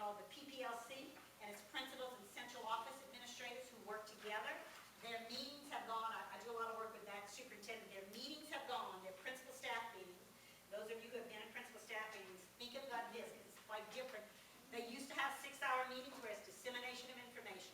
called the PPLC, and it's principals and central office administrators who work together. Their meetings have gone, I do a lot of work with that superintendent, their meetings have gone, their principal staff meetings. Those of you who have been in principal staff meetings, think about this, because it's quite different. They used to have 6-hour meetings where it's dissemination of information.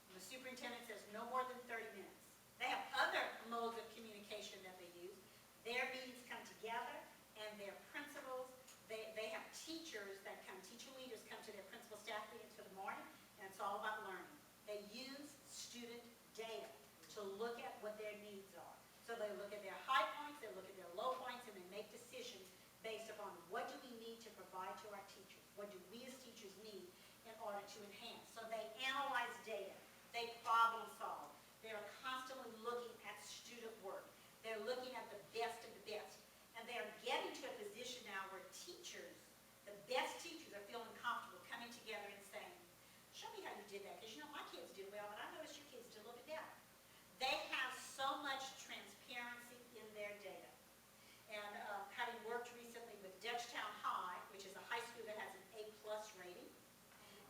And the superintendent says no more than 30 minutes. They have other modes of communication that they use. Their meetings come together, and their principals, they have teachers that come, teacher leaders come to their principal staff meetings for the morning, and it's all about learning. They use student data to look at what their needs are. So they look at their high points, they look at their low points, and they make decisions based upon what do we need to provide to our teachers? What do we as teachers need in order to enhance? So they analyze data. They problem solve. They're constantly looking at student work. They're looking at the best of the best. And they're getting to a position now where teachers, the best teachers, are feeling comfortable coming together and saying, show me how you did that, because you know my kids did well, but I noticed your kids did a little bit better. They have so much transparency in their data. And having worked recently with Dutchtown High, which is a high school that has an A+ rating,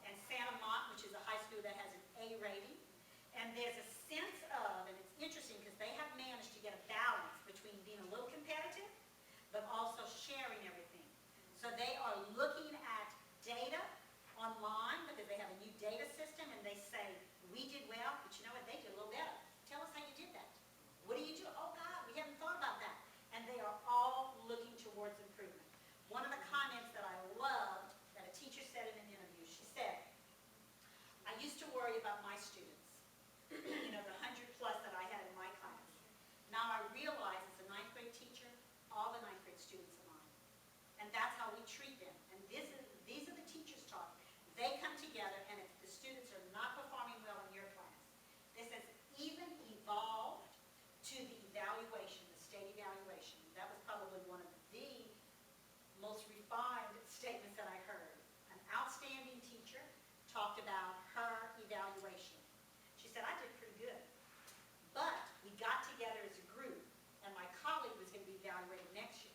and Santa Mont, which is a high school that has an A rating, and there's a sense of, and it's interesting because they have managed to get a balance between being a little competitive, but also sharing everything. So they are looking at data online because they have a new data system, and they say, we did well, but you know what, they did a little better. Tell us how you did that. What do you do? Oh God, we haven't thought about that. And they are all looking towards improvement. One of the comments that I loved that a teacher said in an interview, she said, I used to worry about my students, you know, the 100+ that I had in my class. Now I realize as a 9th grade teacher, all the 9th grade students are mine. And that's how we treat them. And these are the teachers talking. They come together, and if the students are not performing well in your class, this has even evolved to the evaluation, the state evaluation. That was probably one of the most refined statements that I heard. An outstanding teacher talked about her evaluation. She said, I did pretty good. But we got together as a group, and my colleague was going to be evaluated next week.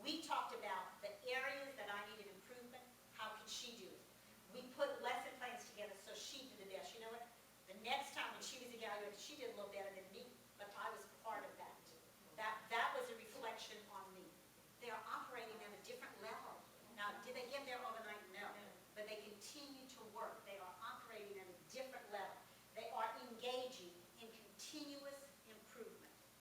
We talked about the areas that I needed improvement. How could she do it? We put lesson plans together so she did the best. You know what? The next time when she was evaluated, she did a little better